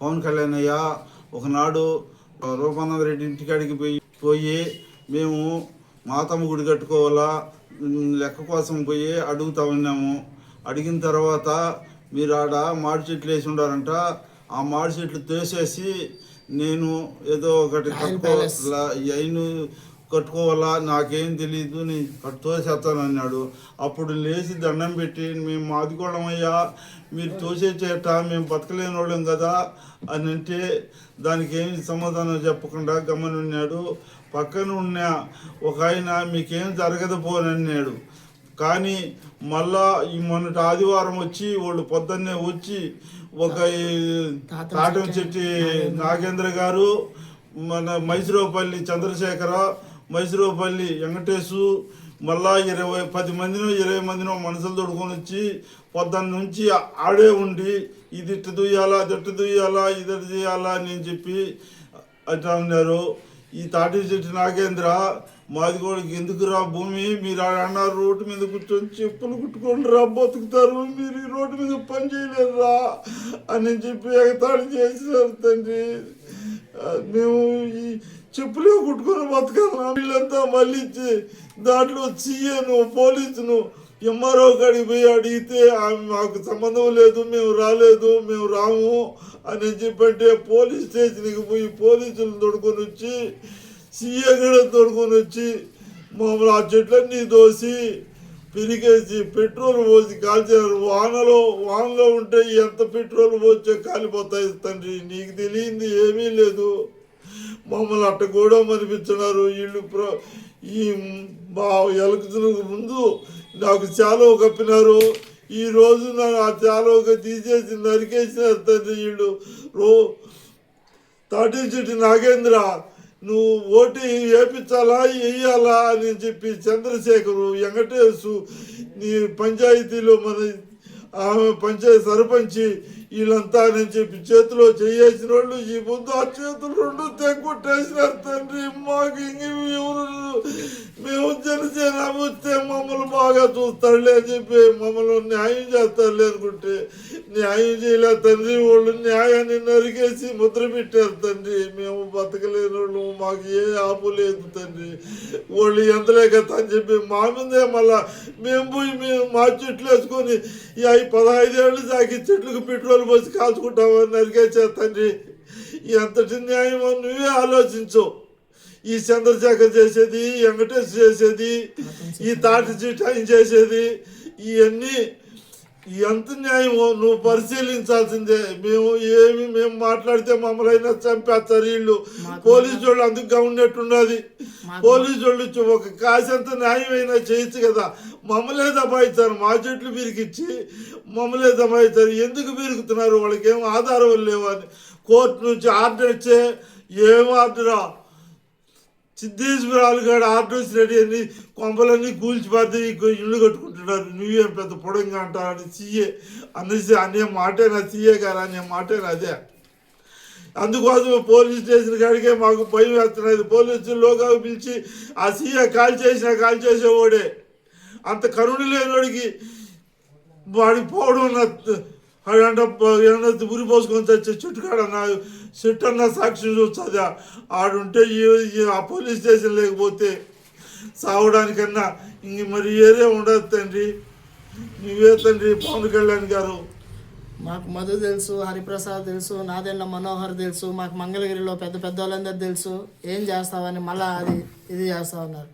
పవన్ కళ్యాణ్ అయ్య ఒకనాడు రూపానంద రెడ్డి ఇంటికాడికి పోయి మేము మాతమ్మ గుడి కట్టుకోవాలా లెక్క కోసం పోయి అడుగుతా ఉన్నాము. అడిగిన తర్వాత మీరు ఆడ మాడి చెట్లు వేసి ఉండారంట. ఆ మాడి చెట్లు తోసేసి నేను ఏదో ఒకటి కట్టుకోవాలా, నాకేం తెలియదు, నేను తోసేస్తాను అన్నాడు. అప్పుడు లేచి దండం పెట్టి, మేము మాదికోవడమయ్యా, మీరు తోసేచేట మేము బతకలేని వాళ్ళం కదా అని అంటే దానికి ఏమి సమాధానం చెప్పకుండా గమనున్నాడు. పక్కన ఉన్న ఒక ఆయన మీకేం జరగదు పోనన్నాడు. కానీ మళ్ళా ఈ మొన్నటి ఆదివారం వచ్చి వాళ్ళు పొద్దున్నే వచ్చి ఒక తాటం చెట్టి నాగేంద్ర గారు, మన మైసూరుపల్లి చంద్రశేఖర, మైసూరుపల్లి వెంకటేశు, మళ్ళా 10 మందినో 20 మందినో మనుషులు తోడుకొని వచ్చి పొద్దున్న నుంచి ఆడే ఉండి ఇది ఇట్టు దుయ్యాలా, దట్టు దుయ్యాలా, ఇది చేయాలా అని చెప్పి అట్లా ఉన్నారు. ఈ తాటి చెట్టు నాగేంద్ర, మాది కూడా ఎందుకురా భూమి, మీరు అన్నారు రోడ్డు మీద కూర్చొని చెప్పులు కుట్టుకొని రా బతుకుతారు, మీరు ఈ రోడ్డు మీద పని చేయలేరురా అని చెప్పి ఎగతాళి చేసినారు తండ్రి. మేము ఈ చెప్పులే కుట్టుకొని బతకాలి. వీళ్ళంతా మళ్ళీ దాంట్లో సీఏను, పోలీసును, ఎంఆర్ఓ కాడికి పోయి అడిగితే మాకు సంబంధం లేదు, మేము రాలేదు, మేము రాము అని చెప్పంటే పోలీస్ స్టేషన్కి పోయి పోలీసులు తోడుకొని వచ్చి, సీఏ కూడా తోడుకొని వచ్చి మమ్మల్ని ఆ చెట్లన్నీ దోసి పెరిగేసి పెట్రోల్ పోసి కాల్చారు. వానలో ఉంటే ఎంత పెట్రోల్ పోసే కాలిపోతాయి తండ్రి, నీకు తెలియంది ఏమీ లేదు. మమ్మల్ని అట్ట కూడా మనిపించున్నారు వీళ్ళు. ఈ మా ఎలక్షన్ ముందు నాకు చాలవ కప్పినారు. ఈరోజు నన్ను ఆ చాలవగా తీసేసి నరికేసినారు తండ్రి వీళ్ళు. తాటి చెట్టు నాగేంద్ర, నువ్వు ఓటు వేయించాలా వేయాలా అని చెప్పి చంద్రశేఖరు, వెంకటేశు, నీ పంచాయతీలో మన ఆమె పంచాయతీ సర్పంచి వీళ్ళంతా అని చెప్పి చేతిలో చేసిన వాళ్ళు ఈ ముందు ఆ చేతులు 2 తెగొట్టేసినారు తండ్రి. మాకు మేము జనసేన వస్తే మమ్మల్ని బాగా చూస్తాడులే అని చెప్పి మమ్మల్ని న్యాయం చేస్తాడులే అనుకుంటే న్యాయం చేయలేదు తండ్రి. వాళ్ళు న్యాయాన్ని నరికేసి ముద్ర పెట్టారు తండ్రి. మేము బతకలేని వాళ్ళు, మాకు ఏ ఆపు లేదు తండ్రి. వాళ్ళు ఎంతలేకత అని చెప్పి మా మీదే మళ్ళా మేము మా చెట్లు వేసుకొని 15 ఏళ్ళు సాగి చెట్లకు పెట్రోల్ పోసి కాల్చుకుంటామని నరికేసారు తండ్రి. ఎంతటి న్యాయమో నువ్వే ఆలోచించు. ఈ చంద్రశేఖర్ చేసేది, వెంకటేష్ చేసేది, ఈ తాటి చెట్టు ఆయన చేసేది, ఇవన్నీ ఎంత న్యాయమో నువ్వు పరిశీలించాల్సిందే. మేము మాట్లాడితే మమ్మల్ని అయినా చంపేస్తారు వీళ్ళు. పోలీసు వాళ్ళు అందుకుగా ఉన్నట్టున్నది. పోలీసు వాళ్ళు ఒక కాసంత న్యాయమైనా చేయొచ్చు కదా. మమ్మల్నే దబాయిస్తారు, మా చెట్లు బిరికిచ్చి మమ్మల్నే దబాయిస్తారు. ఎందుకు బిరుకుతున్నారు? వాళ్ళకి ఏం ఆధారం లేవని కోర్టు నుంచి ఆర్డర్ ఇచ్చే, ఏం ఆర్డరా? సిద్ధేశ్వరాలు గారు ఆర్డర్ రెడీ అని కొంపలన్నీ కూల్చిపోతే ఇల్లు కట్టుకుంటున్నారు. నువ్వేం పెద్ద పొడంగా అంటారు సీఏ అనేసి అనే మాటేనా? సీఏ గారు అనే మాటేనా? అదే అందుకోసం పోలీస్ స్టేషన్ కాడికే మాకు భయం వేస్తున్నది. పోలీసుల్లోగా పిలిచి ఆ సీఏ కాల్ చేసేవాడే. అంత కరుణ లేనివాడికి వాడికి పోవడం అడంట ఉరి పోసుకొని తెచ్చే చెట్టుకాడ చెట్టు అన్న సాక్షి చూస్తుందా? ఆడుంటే ఆ పోలీస్ స్టేషన్ లేకపోతే సావడానికన్నా ఇంక మరి ఏరే ఉండదు తండ్రి. నువ్వే తండ్రి పవన్ కళ్యాణ్ గారు. మాకు మధు తెలుసు, హరిప్రసాద్ తెలుసు, నాదెండ్ల మనోహర్ తెలుసు, మాకు మంగళగిరిలో పెద్ద వాళ్ళందరూ తెలుసు. ఏం చేస్తావని మళ్ళీ ఇది చేస్తా ఉన్నారు.